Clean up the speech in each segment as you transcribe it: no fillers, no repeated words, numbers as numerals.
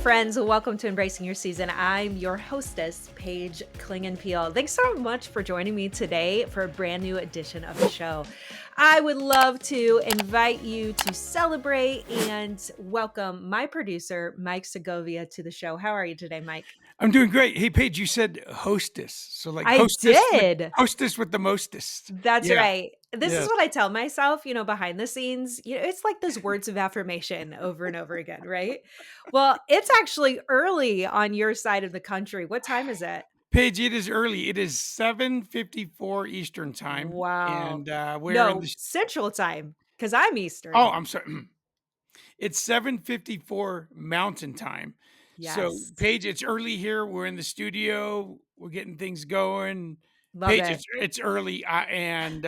friends. Welcome to Embracing Your Season. I'm your hostess, Paige Clingenpeel. Thanks so much for joining me today for a brand new edition of the show. I would love to invite you to celebrate and welcome my producer, Mike Segovia, to the show. How are you today, Mike? I'm doing great. Hey, Paige, you said hostess. So like I did. hostess with the mostest. That's Yeah. right. This is Yes. what I tell myself, behind the scenes. It's like those words of affirmation over and over again, right? Well, it's actually early on your side of the country. What time is it? Paige, it is early. It is 7:54 Eastern time. Wow. And we're in No, the Central Time, because 'cause I'm oh, Eastern. I'm sorry. It's 7:54 Mountain Time. So, Yes. Paige, it's early here. We're in the studio. We're getting things going. Love Paige, it. it's early, and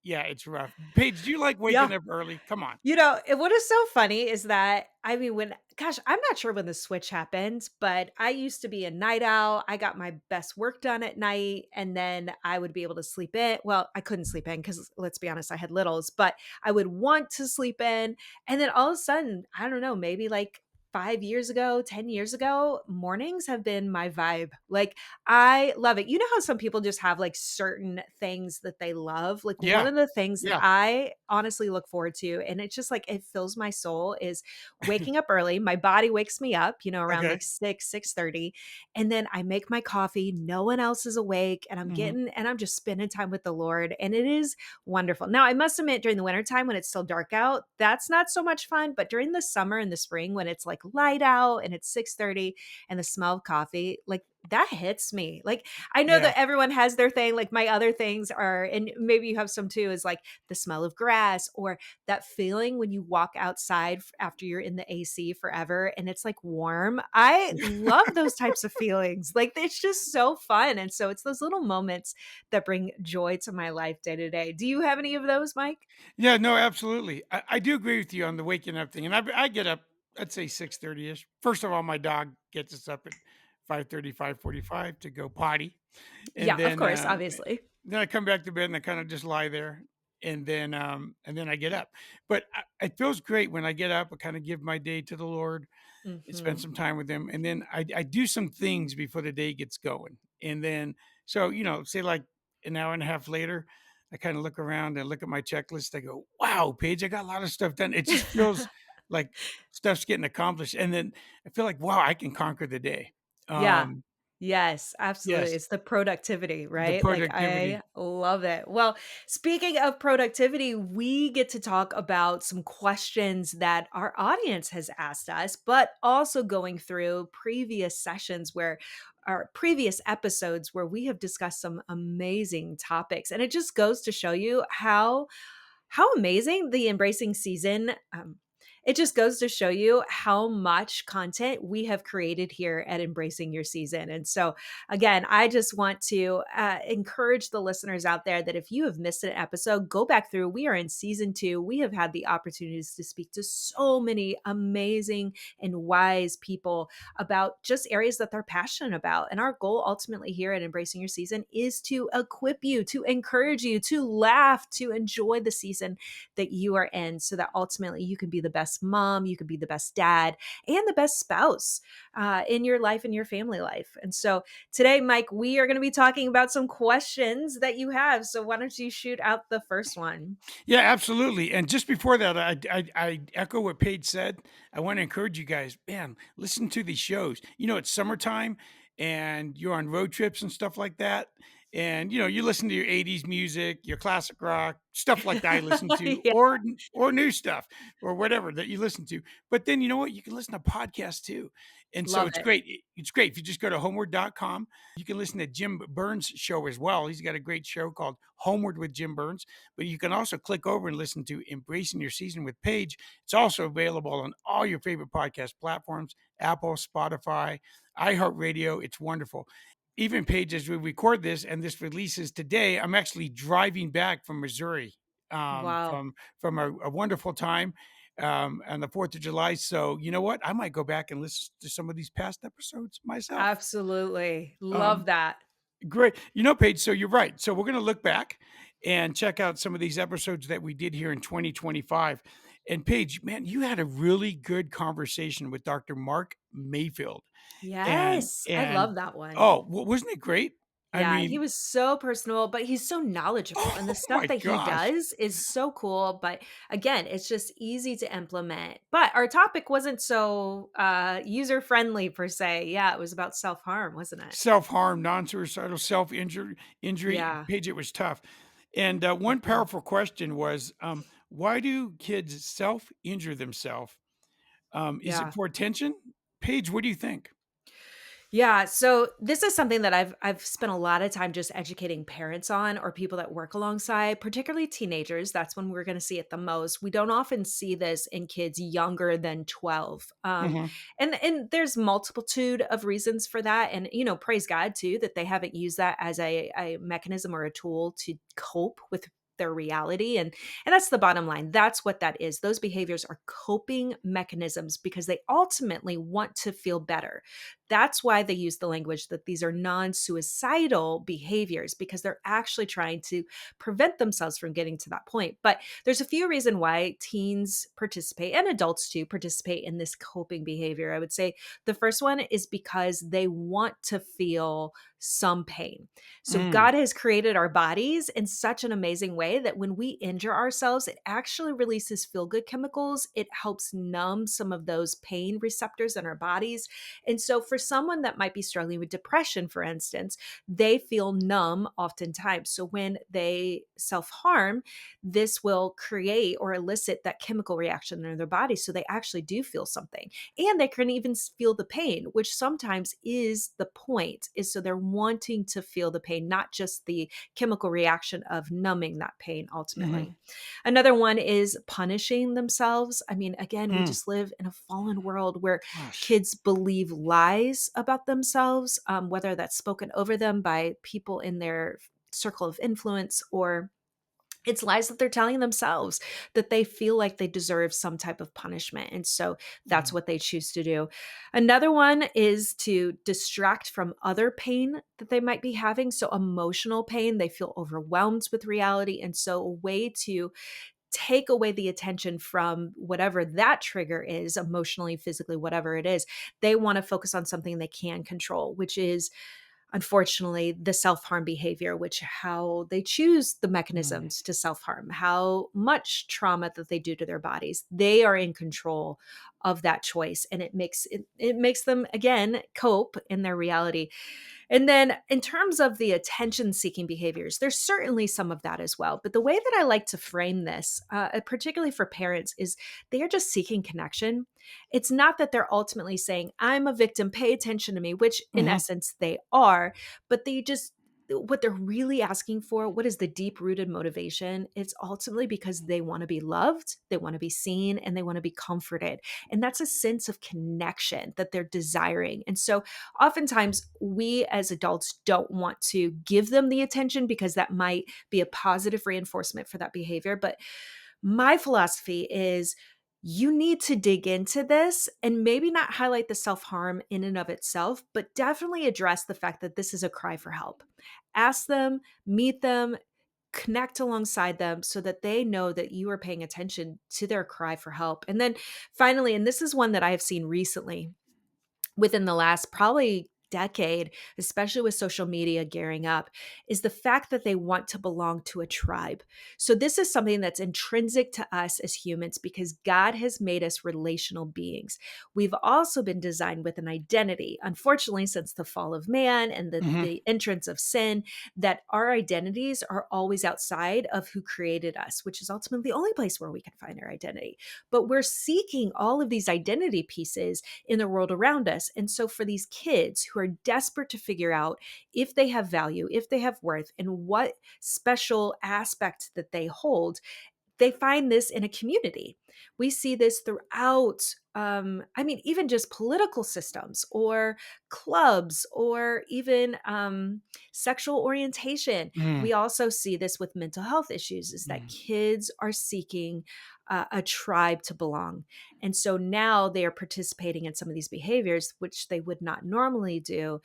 yeah, it's rough. Paige, do you like Yeah. waking up early? Come on. What is so funny is that, I mean, I'm not sure when the switch happened, but I used to be a night owl. I got my best work done at night, and then I would be able to sleep in. Well, I couldn't sleep in because let's be honest, I had littles, but I would want to sleep in. And then all of a sudden, I don't know, maybe like 5 years ago, 10 years ago, mornings have been my vibe. Like, I love it. You know how some people just have like certain things that they love? Like, one Yeah. of the things that Yeah. I honestly look forward to, and it's just like it fills my soul, is waking up early. My body wakes me up, around Okay. like 6:30. And then I make my coffee. No one else is awake. And Mhm. I'm just spending time with the Lord. And it is wonderful. Now, I must admit, during the wintertime when it's still dark out, that's not so much fun. But during the summer and the spring, when it's like light out and it's 6:30 and the smell of coffee, like that hits me. Like, I know Yeah. that everyone has their thing. Like, my other things are, and maybe you have some too, is like the smell of grass, or that feeling when you walk outside after you're in the AC forever and it's like warm. I love those types of feelings. Like, it's just so fun. And so it's those little moments that bring joy to my life day to day. Do you have any of those, Mike? Yeah, no, absolutely. I do agree with you on the waking up thing, and I get up, I'd say 6:30 ish. First of all, my dog gets us up at 5:30, 5:45 to go potty, and Yeah, of course, obviously. then I come back to bed and I kind of just lie there, and then I get up. But it feels great when I get up. I kind of give my day to the Lord and spend Hmm. some time with Him, and then I do some things before the day gets going, and then so say like an hour and a half later. I kind of look around and look at my checklist. I go, "Wow, Paige, I got a lot of stuff done." It just feels like stuff's getting accomplished, and then I feel like, "Wow, I can conquer the day." Yeah. Um, Yes, absolutely. yes, It's the productivity, the right? Like, I productivity. love it. Well, speaking of productivity, we get to talk about some questions that our audience has asked us, but also going through previous sessions where our previous episodes where we have discussed some amazing topics. And it just goes to show you how amazing the embracing season. It just goes to show you how much content we have created here at Embracing Your Season. And so, again, I just want to encourage the listeners out there that if you have missed an episode, go back through. We are in season 2. We have had the opportunities to speak to so many amazing and wise people about just areas that they're passionate about. And our goal ultimately here at Embracing Your Season is to equip you, to encourage you, to laugh, to enjoy the season that you are in, so that ultimately you can be the best mom, you can be the best dad, and the best spouse in your life and your family life. And so today, Mike, we are going to be talking about some questions that you have. So why don't you shoot out the first one? Yeah, absolutely. And just before that, I echo what Paige said. I want to encourage you guys, man, listen to these shows. It's summertime and you're on road trips and stuff like that. And you listen to your 80s music, your classic rock, stuff like that I listen to, Yeah, or new stuff or whatever that you listen to. But then you know what? You can listen to podcasts too. And so love it's it. great. It's great if you just go to homeward.com. You can listen to Jim Burns' show as well. He's got a great show called Homeward with Jim Burns. But you can also click over and listen to Embracing Your Season with Paige. It's also available on all your favorite podcast platforms: Apple, Spotify, iHeartRadio. It's wonderful. Even Paige, as we record this and this releases today, I'm actually driving back from Missouri, Wow. from a wonderful time on the 4th of July. So you know what? I might go back and listen to some of these past episodes myself. Absolutely. Love Um, that. Great. Paige, so you're right. So we're going to look back and check out some of these episodes that we did here in 2025. And Paige, man, you had a really good conversation with Dr. Mark Mayfield. And Yes, I and love that one. oh, wasn't it great? I Yeah, he mean, was so personable, but he's so knowledgeable, and the oh stuff my that he gosh. does is so cool, but again, it's just easy to implement. But our topic wasn't so, user-friendly per se. Yeah, it was about self-harm, wasn't it? Self-harm, non-suicidal, injury. Yeah, Paige, it was tough. And, one definitely. powerful question was, why do kids self-injure themselves? Is it Yeah. for attention? Paige, what do you think? Yeah, so this is something that I've spent a lot of time just educating parents on or people that work alongside, particularly teenagers. That's when we're going to see it the most. We don't often see this in kids younger than 12. Mhm, And there's multitude of reasons for that, and praise God too that they haven't used that as a mechanism or a tool to cope with their reality, and that's the bottom line. That's what that is. Those behaviors are coping mechanisms because they ultimately want to feel better. That's why they use the language that these are non suicidal behaviors because they're actually trying to prevent themselves from getting to that point. But there's a few reasons why teens participate and adults too participate in this coping behavior. I would say the first one is because they want to feel some pain. So mm, God has created our bodies in such an amazing way that when we injure ourselves, it actually releases feel good chemicals. It helps numb some of those pain receptors in our bodies, and so, for someone that might be struggling with depression, for instance, they feel numb oftentimes. So, when they self harm, this will create or elicit that chemical reaction in their body. So, they actually do feel something. And they can even feel the pain, which sometimes is the point, is so they're wanting to feel the pain, not just the chemical reaction of numbing that pain ultimately. mhm, Another one is punishing themselves. I mean, again, we mm, just live in a fallen world where gosh, kids believe lies about themselves, whether that's spoken over them by people in their circle of influence or it's lies that they're telling themselves that they feel like they deserve some type of punishment. And so that's mm, what they choose to do. Another one is to distract from other pain that they might be having. So, emotional pain, they feel overwhelmed with reality. And so, a way to take away the attention from whatever that trigger is, emotionally, physically, whatever it is, they want to focus on something they can control, which is unfortunately the self-harm behavior, which how they choose the mm, mechanisms to self-harm, how much trauma that they do to their bodies. They are in control of that choice, and it makes them again cope in their reality. And then in terms of the attention seeking behaviors, there's certainly some of that as well. But the way that I like to frame this, particularly for parents, is they are just seeking connection. It's not that they're ultimately saying, I'm a victim, pay attention to me, which in mhm, essence they are, but they just, what they're really asking for, what is the deep rooted motivation? It's ultimately because they want to be loved, they want to be seen, and they want to be comforted. And that's a sense of connection that they're desiring. And so oftentimes we as adults don't want to give them the attention because that might be a positive reinforcement for that behavior. But my philosophy is you need to dig into this and maybe not highlight the self harm in and of itself, but definitely address the fact that this is a cry for help. Ask them, meet them, connect alongside them so that they know that you are paying attention to their cry for help. And then finally, and this is one that I have seen recently within the last probably decade, especially with social media gearing up, is the fact that they want to belong to a tribe. So, this is something that's intrinsic to us as humans because God has made us relational beings. We've also been designed with an identity. Unfortunately, since the fall of man and mhm, the entrance of sin, that our identities are always outside of who created us, which is ultimately the only place where we can find our identity. But we're seeking all of these identity pieces in the world around us. And so for these kids who are desperate to figure out if they have value, if they have worth, and what special aspect that they hold, they find this in a community. We see this throughout, I mean, even just political systems or clubs or even sexual orientation. mm, We also see this with mental health issues is that mm, kids are seeking a tribe to belong. And so now they are participating in some of these behaviors, which they would not normally do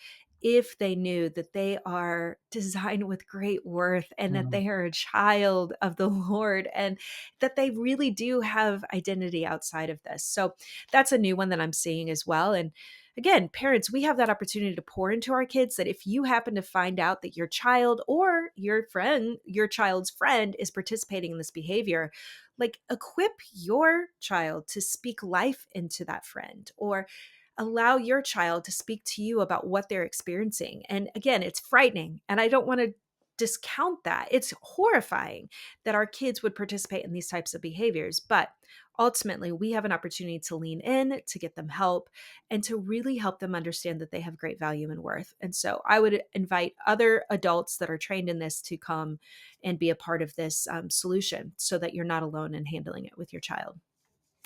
if they knew that they are designed with great worth and that Mhm. they are a child of the Lord and that they really do have identity outside of this. So that's a new one that I'm seeing as well. And again, parents, we have that opportunity to pour into our kids that if you happen to find out that your child or your friend, your child's friend is participating in this behavior, like equip your child to speak life into that friend or allow your child to speak to you about what they're experiencing. And again, it's frightening. And I don't want to discount that. It's horrifying that our kids would participate in these types of behaviors. But ultimately, we have an opportunity to lean in, to get them help, and to really help them understand that they have great value and worth. And so I would invite other adults that are trained in this to come and be a part of this solution so that you're not alone in handling it with your child.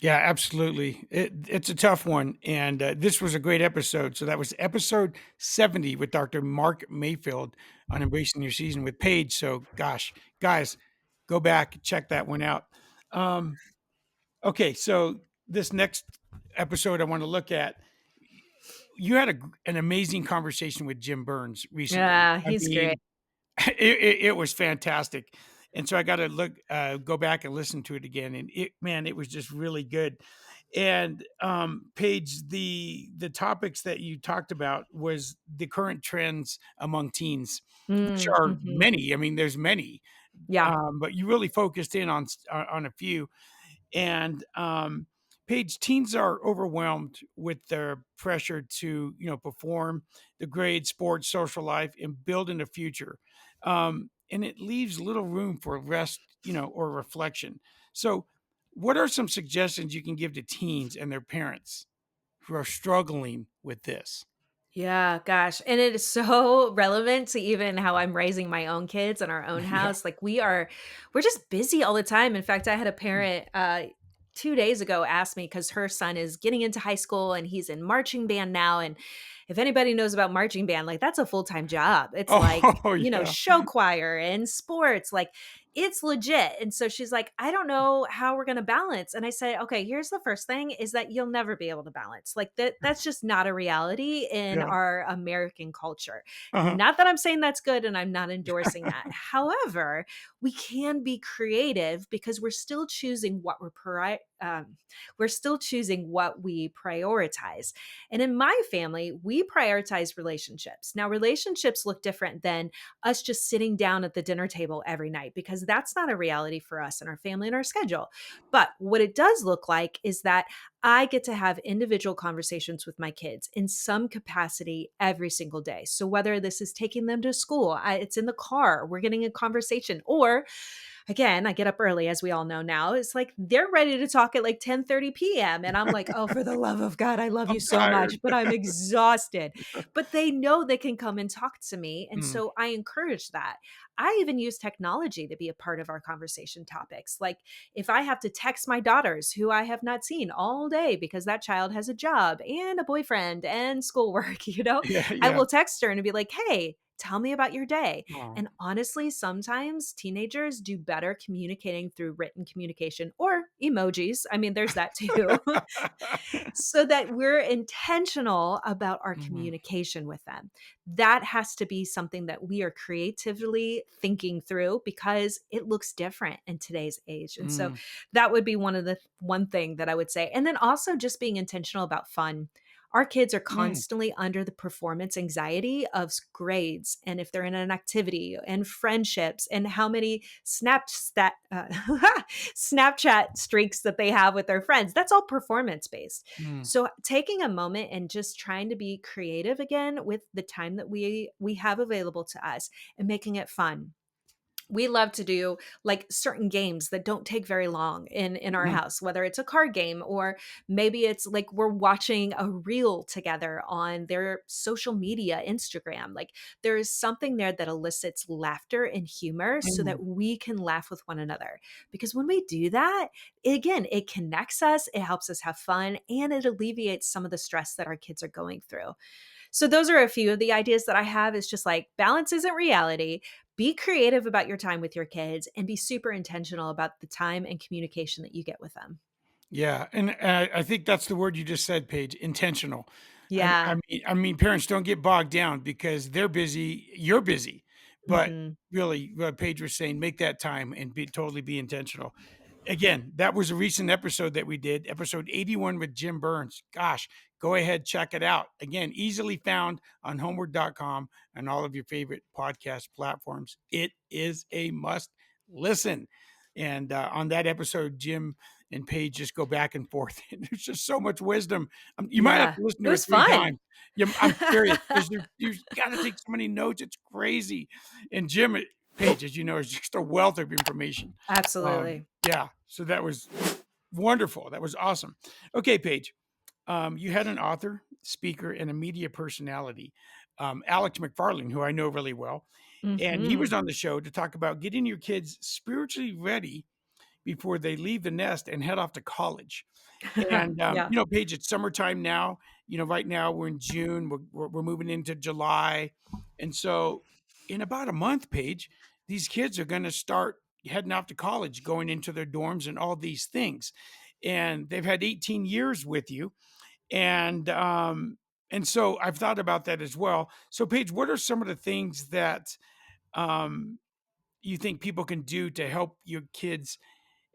Yeah, absolutely. It's a tough one, and this was a great episode. So that was episode 70 with Dr. Mark Mayfield on embracing your season with Paige. So, gosh, guys, go back check that one out. Um, okay, so this next episode I want to look at, you had an amazing conversation with Jim Burns recently. Yeah, I he's great. mean, it was fantastic, and so I gotta go back and listen to it again, and it was just really good. And, Paige, the topics that you talked about was the current trends among teens, which Mm, are mhm. many. I mean, there's many, Yeah. but you really focused in on a few. And, Paige, teens are overwhelmed with their pressure to, perform, the grades, sports, social life, and build in the future. And it leaves little room for rest, or reflection. So, what are some suggestions you can give to teens and their parents who are struggling with this? Yeah, gosh. And it is so relevant to even how I'm raising my own kids in our own Yeah. house. Like we're just busy all the time. In fact, I had a parent 2 days ago ask me because her son is getting into high school and he's in marching band now. And if anybody knows about marching band, like that's a full-time job. It's like, Oh, yeah. show choir and sports. Like it's legit. And so she's like, I don't know how we're going to balance. And I said, okay, here's the first thing is that you'll never be able to balance. Like that's just not a reality in Yeah. our American culture. Uh-huh. Not that I'm saying that's good and I'm not endorsing that. However, we can be creative because we're still choosing what we prioritize. And in my family, we prioritize relationships. Now, relationships look different than us just sitting down at the dinner table every night because that's not a reality for us and our family and our schedule. But what it does look like is that I get to have individual conversations with my kids in some capacity every single day. So whether this is taking them to school, it's in the car, we're getting a conversation, or again, I get up early, as we all know now. It's like they're ready to talk at like 10:30 p.m. And I'm like, oh, for the love of God, I love you I'm so tired. much, but I'm exhausted. But they know they can come and talk to me. And Mm. so I encourage that. I even use technology to be a part of our conversation topics. Like if I have to text my daughters who I have not seen all day because that child has a job and a boyfriend and schoolwork, Yeah, I yeah. will text her and be like, hey, tell me about your day. Aw. And honestly, sometimes teenagers do better communicating through written communication or emojis. I mean, there's that too. So that we're intentional about our Mhm. communication with them. That has to be something that we are creatively thinking through because it looks different in today's age. And so Mm. that would be one thing that I would say. And then also just being intentional about fun. Our kids are Mm. constantly under the performance anxiety of grades and if they're in an activity and friendships and how many Snapchat streaks that they have with their friends. That's all performance based. Mm. So taking a moment and just trying to be creative again with the time that we have available to us and making it fun. We love to do like certain games that don't take very long in our Mhm. house, whether it's a card game or maybe it's like we're watching a reel together on their social media Instagram. Like there is something there that elicits laughter and humor so Mm. that we can laugh with one another, because when we do that, again, it connects us, it helps us have fun, and it alleviates some of the stress that our kids are going through. So those are a few of the ideas that I have. Is just like balance isn't reality. Be creative about your time with your kids and be super intentional about the time and communication that you get with them. Yeah, and, I think that's the word you just said, Paige, intentional. Yeah. Parents, don't get bogged down because they're busy, you're busy, but Mhm. really, what Paige was saying, make that time and be intentional. Again, that was a recent episode that we did, episode 81 with Jim Burns. Gosh, go ahead, check it out. Again, easily found on homeward.com and all of your favorite podcast platforms. It is a must listen. And on that episode, Jim and Paige just go back and forth. And there's just so much wisdom. You might have Yeah. to listen It to it was 3 fun. times. Yeah, I'm serious because you've got to take so many notes. It's crazy. And Paige, as you know, is just a wealth of information. Absolutely. Yeah, so that was wonderful. That was awesome. Okay, Paige, you had an author, speaker, and a media personality, Alex McFarland, who I know really well, and he was Mhm. on the show to talk about getting your kids spiritually ready before they leave the nest and head off to college. And, Yeah. Paige, it's summertime now. Right now we're in June, we're moving into July. And so in about a month, Paige, these kids are going to start heading off to college, going into their dorms and all these things. And they've had 18 years with you. And so I've thought about that as well. So, Paige, what are some of the things that um, you think people can do to help your kids,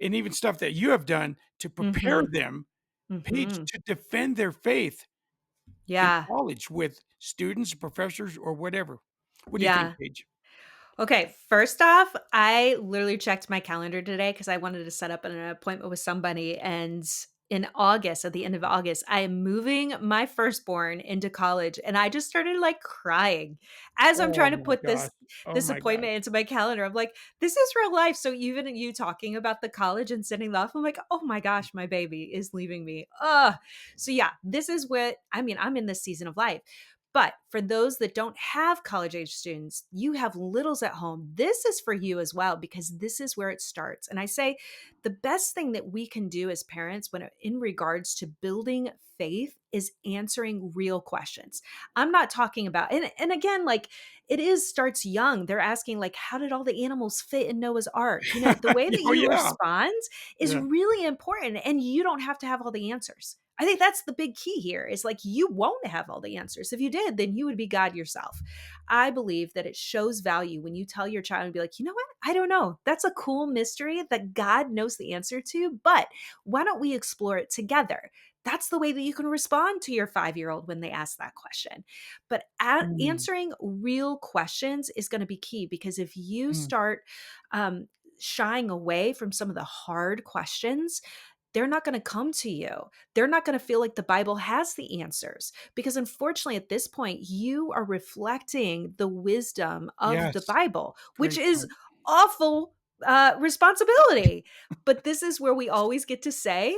and even stuff that you have done to prepare Mhm. them, Paige, Mhm. to defend their faith in Yeah. college with students, professors, or whatever. What do you think, Yeah. Paige? Okay, first off, I literally checked my calendar today because I wanted to set up an appointment with somebody. And in August, at the end of August, I am moving my firstborn into college. And I just started like crying as I'm Oh trying to my put gosh. Oh this my gosh. appointment into my calendar. I'm like, this is real life. So even you talking about the college and sending off, I'm like, oh my gosh, my baby is leaving me. Ugh. So yeah, this is what I mean. I'm in this season of life. But for those that don't have college age students, you have littles at home. This is for you as well, because this is where it starts. And I say the best thing that we can do as parents when in regards to building faith is answering real questions. I'm not talking about, and again, like it is starts young. They're asking, like, how did all the animals fit in Noah's Ark? The way that Oh you yeah. respond is Yeah. really important, and you don't have to have all the answers. I think that's the big key here is like you won't have all the answers. If you did, then you would be God yourself. I believe that it shows value when you tell your child and be like, you know what? I don't know. That's a cool mystery that God knows the answer to, but why don't we explore it together? That's the way that you can respond to your 5-year-old when they ask that question. But Mm, answering real questions is going to be key because if you mm. start um, shying away from some of the hard questions, they're not going to come to you. They're not going to feel like the Bible has the answers because unfortunately at this point you are reflecting the wisdom of the Yes. Bible, which Great is point. awful responsibility. But this is where we always get to say,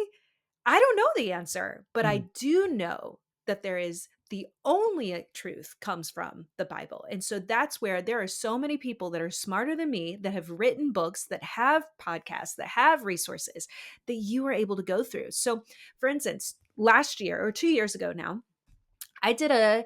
I don't know the answer, but I Mm. do know that there is the only truth comes from the Bible. And so that's where there are so many people that are smarter than me that have written books, that have podcasts, that have resources that you are able to go through. So, for instance, last year or 2 years ago now, I did a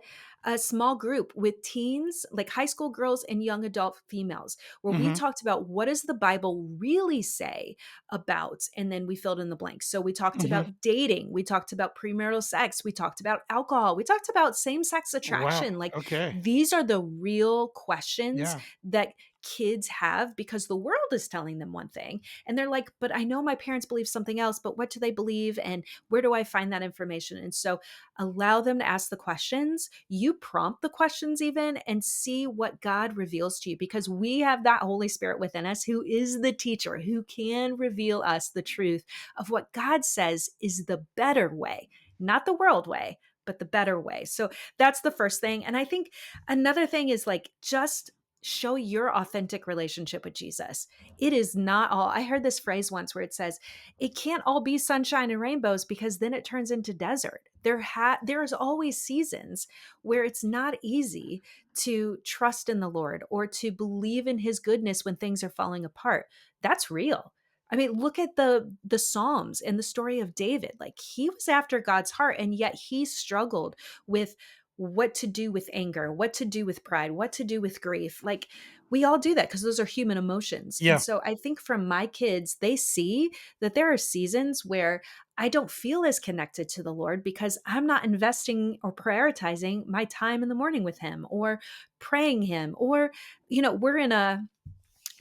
small group with teens, like high school girls and young adult females, where we Mhm. talked about what does the Bible really say about, and then we filled in the blanks. So we talked Mhm. about dating, we talked about premarital sex, we talked about alcohol, we talked about same-sex Wow. attraction. Like Okay. these are the real questions Yeah. that kids have because the world is telling them one thing and they're like, but I know my parents believe something else, but what do they believe and where do I find that information? And so allow them to ask the questions. You prompt the questions even and see what God reveals to you because we have that Holy Spirit within us who is the teacher, who can reveal us the truth of what God says is the better way, not the world way, but the better way. So that's the first thing. And I think another thing is like just show your authentic relationship with Jesus. It is not all. I heard this phrase once where it says, it can't all be sunshine and rainbows because then it turns into desert. There's always seasons where it's not easy to trust in the Lord or to believe in his goodness when things are falling apart. That's real. I mean, look at the Psalms and the story of David. Like he was after God's heart and yet he struggled with what to do with anger, what to do with pride, what to do with grief. Like We all do that because those are human emotions. And Yeah. so I think for my kids, they see that there are seasons where I don't feel as connected to the Lord because I'm not investing or prioritizing my time in the morning with him or praying him or, we're in a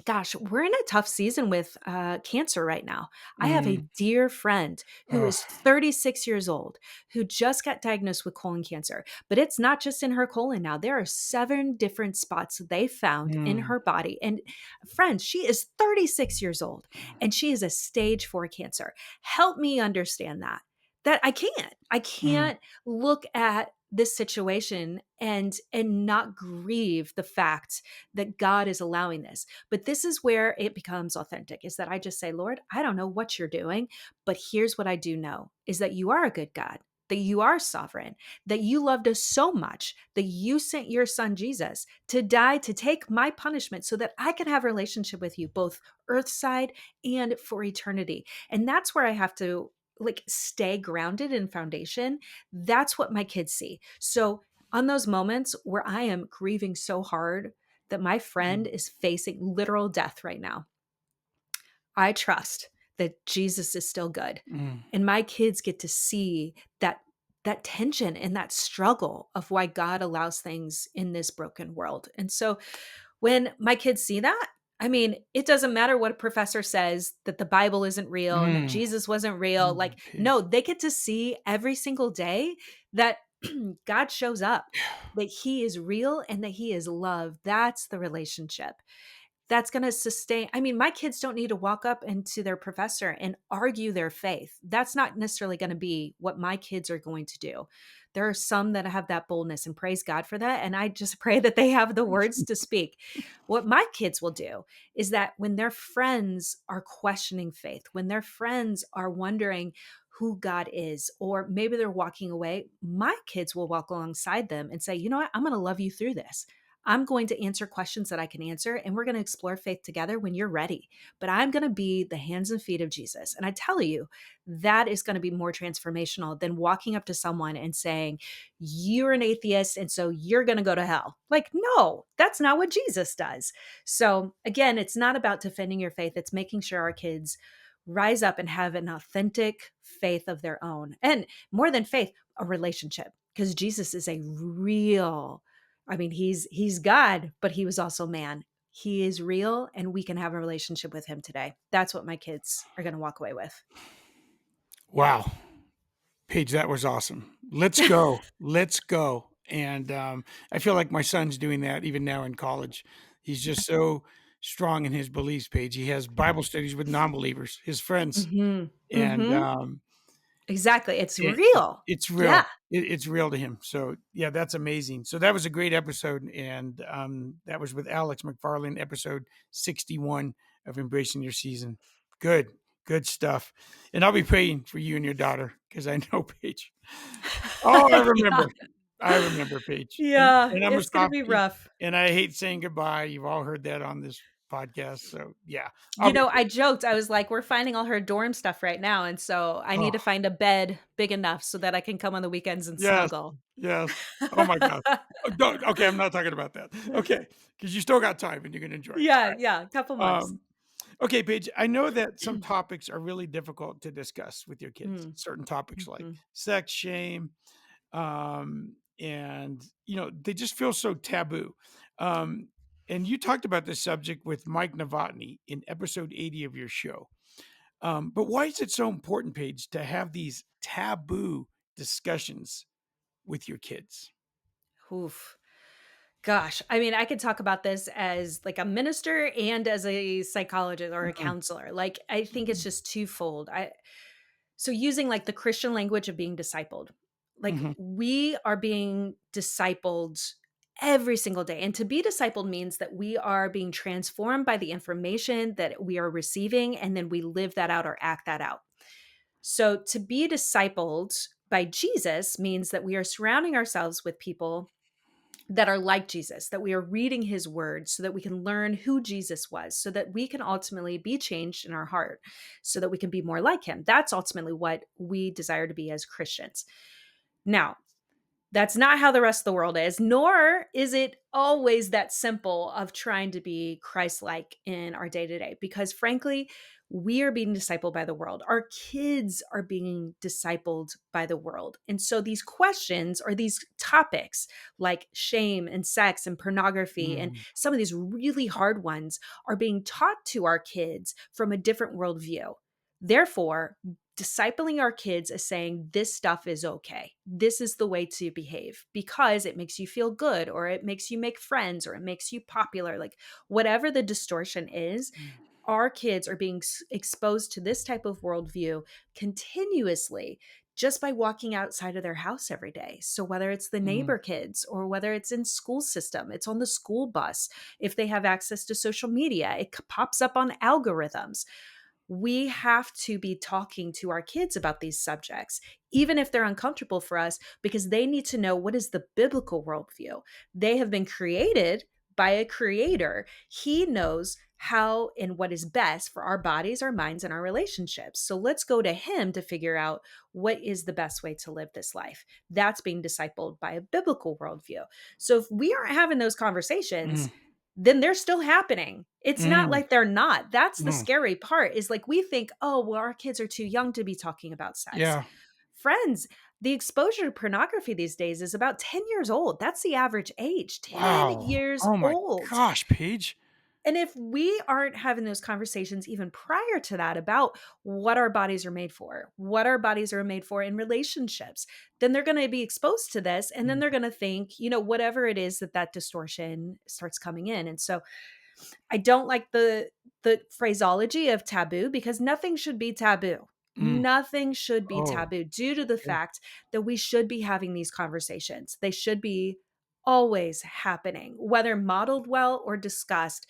Gosh, we're in a tough season with cancer right now. I have Mm. a dear friend who Oh. is 36 years old who just got diagnosed with colon cancer, but it's not just in her colon now. There are 7 different spots that they found in Mm. her body. And friends, she is 36 years old and she is a stage 4 cancer. Help me understand that. That I can't. I Mm. can't look at this situation and not grieve the fact that God is allowing this. But this is where it becomes authentic, is that I just say, Lord, I don't know what you're doing, but here's what I do know is that you are a good God, that you are sovereign, that you loved us so much that you sent your son Jesus to die to take my punishment so that I can have a relationship with you, both earthside and for eternity. And that's where I have to like stay grounded in foundation. That's what my kids see. So on those moments where I am grieving so hard that my friend Mm. is facing literal death right now, I trust that Jesus is still good. Mm. And my kids get to see that tension and that struggle of why God allows things in this broken world. And so when my kids see that, I mean, it doesn't matter what a professor says that the Bible isn't real and that Mm. Jesus wasn't real. Mm. Like, Paige. no, they get to see every single day that God shows up, that he is real and that he is love. That's the relationship that's going to sustain. I mean, my kids don't need to walk up into their professor and argue their faith. That's not necessarily going to be what my kids are going to do. There are some that have that boldness and praise God for that. And I just pray that they have the words to speak. What my kids will do is that when their friends are questioning faith, when their friends are wondering who God is, or maybe they're walking away, my kids will walk alongside them and say, you know what? I'm going to love you through this. I'm going to answer questions that I can answer, and we're going to explore faith together when you're ready. But I'm going to be the hands and feet of Jesus. And I tell you, that is going to be more transformational than walking up to someone and saying, you're an atheist, and so you're going to go to hell. Like, no, that's not what Jesus does. So, again, it's not about defending your faith, it's making sure our kids rise up and have an authentic faith of their own. And more than faith, a relationship, because Jesus is a real, I mean, he's God, but he was also man. He is real and we can have a relationship with him today. That's what my kids are going to walk away with. Wow. Paige, that was awesome. Let's go. Let's go. And I feel like my son's doing that even now in college. He's just so strong in his beliefs, Paige. He has Bible studies with non-believers, his friends. Mhm. And Mhm. Exactly. It's it real. it's real. Yeah. It's real to him. So, yeah, that's amazing. So that was a great episode, and, that was with Alex McFarland, episode 61 of Embracing Your Season. Good, good stuff. And I'll be praying for you and your daughter because I know Paige. Oh, I Yeah. remember. I remember, Paige. And Yeah, and I'm a it's going to be softie, rough. and I hate saying goodbye. You've all heard that on this podcast. So, yeah, I'll be I joked. I was like, we're finding all her dorm stuff right now. And so I need oh, to find a bed big enough so that I can come on the weekends and yes, snuggle. yes. Oh my god. Don't okay, I'm not talking about that. Okay, because you still got time and you're gonna enjoy it. Yeah. Yeah. Couple Alright. months. Okay, Paige, I know that some topics are really difficult to discuss with your kids. Mm, Certain topics like mhm. sex, shame, and, they just feel so taboo. Um, and you talked about this subject with Mike Novotny in episode 80 of your show. But why is it so important, Paige, to have these taboo discussions with your kids? Oof. Gosh, I mean, I could talk about this as like a minister and as a psychologist or a Mhm, counselor. Like, I think it's mhm, just twofold. So using like the Christian language of being discipled, like mhm, we are being discipled every single day. And to be discipled means that we are being transformed by the information that we are receiving, and then we live that out or act that out. So to be discipled by Jesus means that we are surrounding ourselves with people that are like Jesus, that we are reading his word so that we can learn who Jesus was, so that we can ultimately be changed in our heart, so that we can be more like him. That's ultimately what we desire to be as Christians. Now, That's not how the rest of the world is, nor is it always that simple of trying to be Christ-like in our day-to-day, because frankly, we are being discipled by the world. Our kids are being discipled by the world. And so these questions or these topics like shame and sex and pornography and Mm, some of these really hard ones are being taught to our kids from a different worldview. Therefore, discipling our kids is saying this stuff is okay. This is the way to behave because it makes you feel good or it makes you make friends or it makes you popular. Like whatever the distortion is, mm, our kids are being exposed to this type of worldview continuously just by walking outside of their house every day. So whether it's the mm, neighbor kids or whether it's in school system, it's on the school bus, if they have access to social media, it pops up on algorithms. We have to be talking to our kids about these subjects, even if they're uncomfortable for us, because they need to know what is the biblical worldview. They have been created by a creator. He knows how and what is best for our bodies, our minds, and our relationships. So let's go to him to figure out what is the best way to live this life. That's being discipled by a biblical worldview. So if we aren't having those conversations, mm, then they're still happening. It's not mm, like they're not. That's the mm. scary part is like we think, oh, well, our kids are too young to be talking about sex. Yeah. Friends, the exposure to pornography these days is about 10 years old. That's the average age, 10 Wow. years Oh my old. gosh, Paige. And if we aren't having those conversations even prior to that about what our bodies are made for, what our bodies are made for in relationships, then they're going to be exposed to this. And then Mm, they're going to think, whatever it is that distortion starts coming in. And so I don't like the phraseology of taboo because nothing should be taboo. mm. Nothing should be Oh, taboo due to the okay. fact that we should be having these conversations. They should be always happening, whether modeled well or discussed.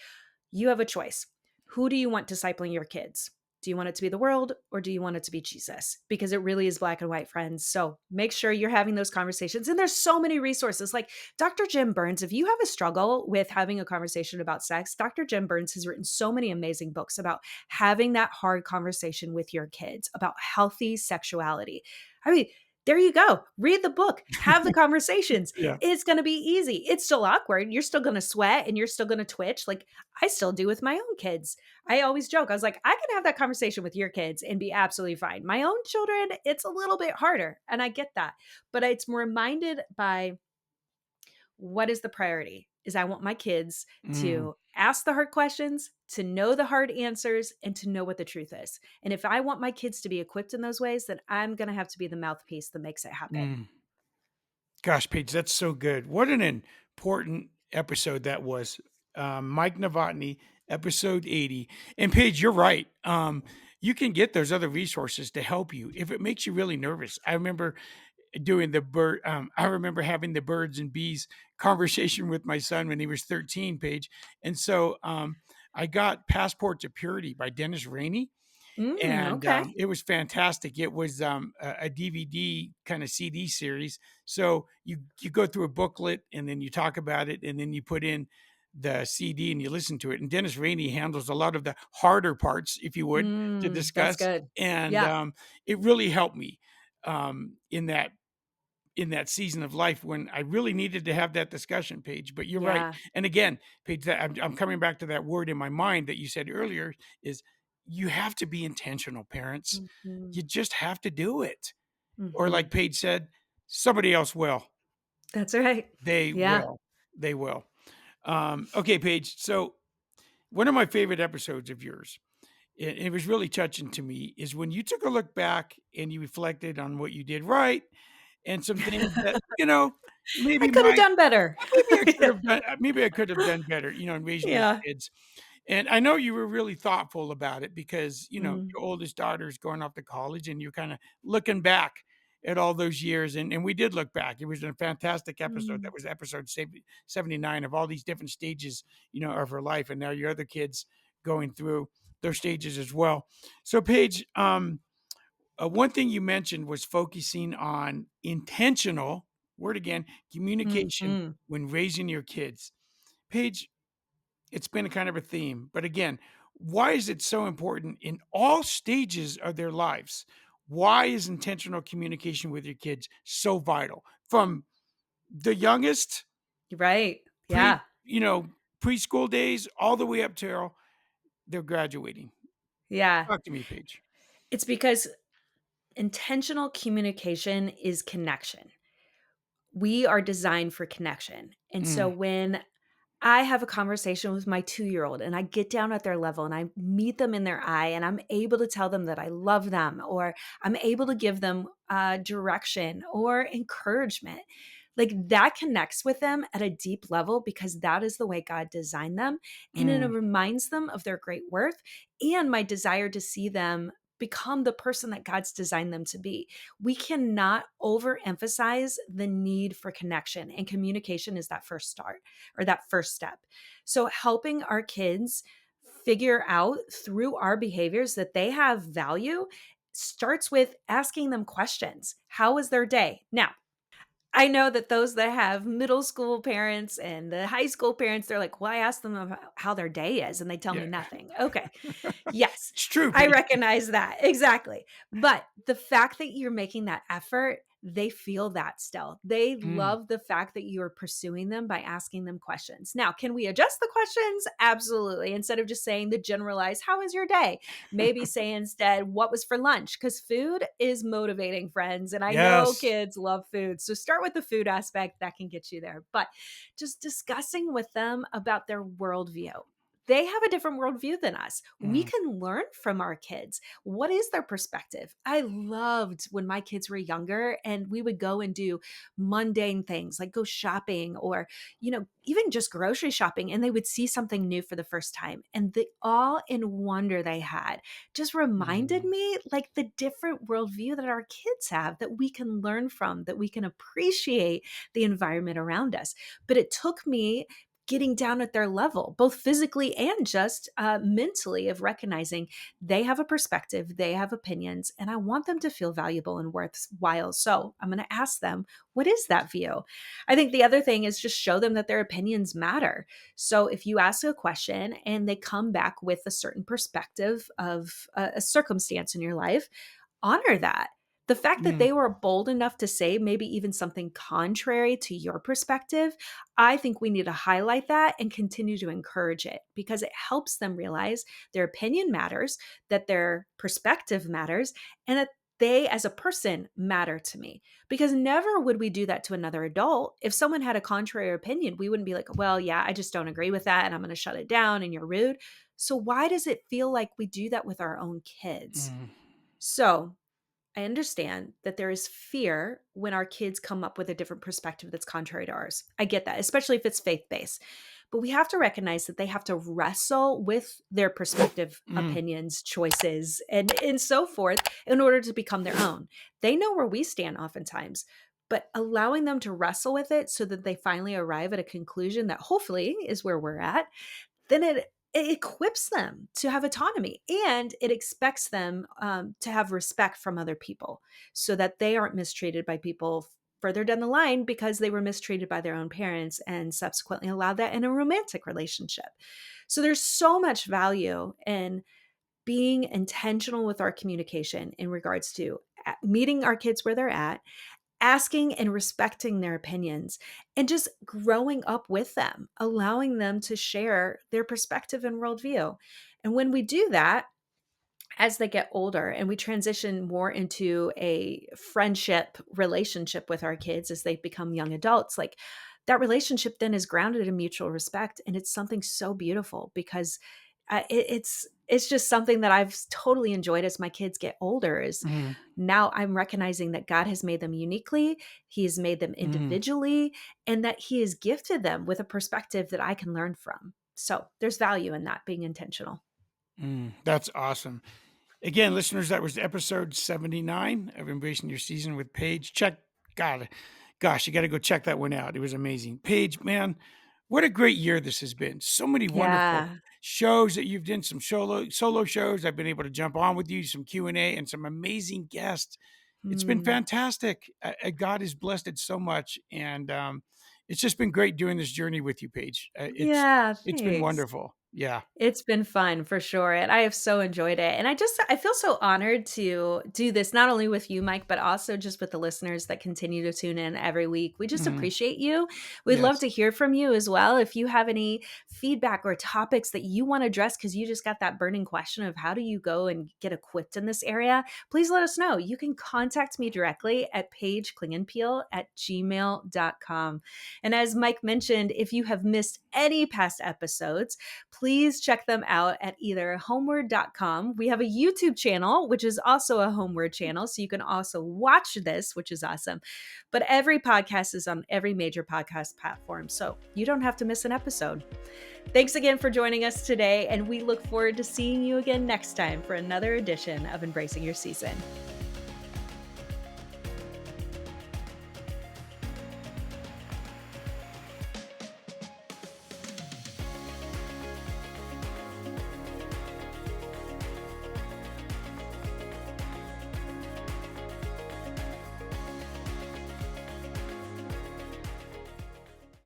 You have a choice. Who do you want discipling your kids? Do you want it to be the world or do you want it to be Jesus? Because it really is black and white, friends. So make sure you're having those conversations. And there's so many resources like Dr. Jim Burns. If you have a struggle with having a conversation about sex, Dr. Jim Burns has written so many amazing books about having that hard conversation with your kids about healthy sexuality. I mean, there you go. Read the book, have the conversations. Yeah. It's going to be easy. It's still awkward. You're still going to sweat and you're still going to twitch. Like I still do with my own kids. I always joke. I was like, I can have that conversation with your kids and be absolutely fine. My own children, it's a little bit harder. And I get that. But it's reminded by what is the priority? Is I want my kids Mm, to ask the hard questions, to know the hard answers, and to know what the truth is. And if I want my kids to be equipped in those ways, then I'm going to have to be the mouthpiece that makes it happen. mm. Gosh, Paige, that's so good. What an important episode that was. Mike Novotny, episode 80. And Paige, you're right. You can get those other resources to help you if it makes you really nervous. I remember doing the bird. I remember having the birds and bees conversation with my son when he was 13, Paige. And so I got Passport to Purity by Dennis Rainey, and Okay. it was fantastic. It was a DVD kind of CD series. So you go through a booklet and then you talk about it and then you put in the CD and you listen to it. And Dennis Rainey handles a lot of the harder parts, if you would, to That's discuss. good. And Yeah. it really helped me in that season of life when I really needed to have that discussion, Paige. But you're right. Yeah. And again, Paige, that I'm coming back to that word in my mind that you said earlier is you have to be intentional, parents. Mhm. You just have to do it. Or like Mhm. Paige said, somebody else will. That's right. They Yeah. will. They will. Okay, Paige. So one of my favorite episodes of yours, it was really touching to me, is when you took a look back and you reflected on what you did right and some things that, I maybe could have done better. Yeah. maybe I could have done better, in raising your Yeah. kids. And I know you were really thoughtful about it because, Mm. your oldest daughter is going off to college and you're kinda looking back at all those years, and we did look back. It was a fantastic episode. That Mm. was episode 79 of all these different stages, of her life, and now your other kids going through those stages as well. So, Paige, one thing you mentioned was focusing on intentional, word again, communication Mhm. when raising your kids. Paige, it's been a kind of a theme, but again, why is it so important in all stages of their lives? Why is intentional communication with your kids so vital? From the youngest, Right. pre Yeah. you know, preschool days all the way up till they're graduating. Yeah. Talk to me, Paige. It's because intentional communication is connection. We are designed for connection. And so Mm, when I have a conversation with my 2-year-old and I get down at their level and I meet them in their eye and I'm able to tell them that I love them, or I'm able to give them direction or encouragement. Like that connects with them at a deep level because that is the way God designed them. And it mm, reminds them of their great worth and my desire to see them become the person that God's designed them to be. We cannot overemphasize the need for connection, and communication is that first start or that first step. So, helping our kids figure out through our behaviors that they have value starts with asking them questions. How was their day? Now, I know that those that have middle school parents and the high school parents, they're like, well, I asked them about how their day is and they tell me yeah. nothing. Okay. Yes, It's true, I Paige. recognize that. Exactly. But the fact that you're making that effort, they feel that still. They Mm, love the fact that you're pursuing them by asking them questions. Now, can we adjust the questions? Absolutely. Instead of just saying the generalized, how was your day? Maybe say instead, what was for lunch? Because food is motivating, friends. And I know yes. kids love food. So start with the food aspect that can get you there. But just discussing with them about their worldview. They have a different worldview than us. We Mm, can learn from our kids. What is their perspective? I loved when my kids were younger and we would go and do mundane things like go shopping or, even just grocery shopping, and they would see something new for the first time. And the awe and wonder they had just reminded mm, me like the different worldview that our kids have that we can learn from, that we can appreciate the environment around us. But it took me getting down at their level, both physically and just mentally, of recognizing they have a perspective, they have opinions, and I want them to feel valuable and worthwhile. So I'm going to ask them, what is that view? I think the other thing is just show them that their opinions matter. So if you ask a question and they come back with a certain perspective of a circumstance in your life, honor that. The fact that mm, they were bold enough to say maybe even something contrary to your perspective, I think we need to highlight that and continue to encourage it because it helps them realize their opinion matters, that their perspective matters, and that they as a person matter to me. Because never would we do that to another adult. If someone had a contrary opinion, we wouldn't be like, well, yeah, I just don't agree with that and I'm going to shut it down and you're rude. So, why does it feel like we do that with our own kids? mm, So, I understand that there is fear when our kids come up with a different perspective that's contrary to ours. I get that, especially if it's faith based. But we have to recognize that they have to wrestle with their perspective, mm, opinions, choices, and so forth in order to become their own. They know where we stand oftentimes, but allowing them to wrestle with it so that they finally arrive at a conclusion that hopefully is where we're at, then it equips them to have autonomy and it expects them to have respect from other people so that they aren't mistreated by people further down the line because they were mistreated by their own parents and subsequently allowed that in a romantic relationship. So there's so much value in being intentional with our communication in regards to meeting our kids where they're at, asking and respecting their opinions, and just growing up with them, allowing them to share their perspective and worldview. And when we do that, as they get older and we transition more into a friendship relationship with our kids as they become young adults, like that relationship then is grounded in mutual respect. And it's something so beautiful because it's just something that I've totally enjoyed as my kids get older is mm, now I'm recognizing that God has made them uniquely, he has made them mm, individually, and that he has gifted them with a perspective that I can learn from. So there's value in that being intentional. mm. That's awesome. Again, listeners, that was episode 79 of Embracing Your Season with Paige. God, gosh, you got to go check that one out. It was amazing. Paige, man, what a great year this has been. So many wonderful Yeah. shows that you've done, some solo shows. I've been able to jump on with you, some Q&A, and some amazing guests. It's been Mm. fantastic. God has blessed it so much. And it's just been great doing this journey with you, Paige. Yeah, It's been thanks. wonderful. Yeah. It's been fun for sure, and I have so enjoyed it, and I feel so honored to do this not only with you, Mike, but also just with the listeners that continue to tune in every week. We just Mhm. appreciate you. We'd love Yes. to hear from you as well. If you have any feedback or topics that you want to address because you just got that burning question of how do you go and get equipped in this area, please let us know. You can contact me directly at pageclingenpeel@gmail.com. And as Mike mentioned, if you have missed any past episodes, please check them out at either homeward.com. We have a YouTube channel, which is also a homeward channel. So you can also watch this, which is awesome. But every podcast is on every major podcast platform. So you don't have to miss an episode. Thanks again for joining us today. And we look forward to seeing you again next time for another edition of Embracing Your Season.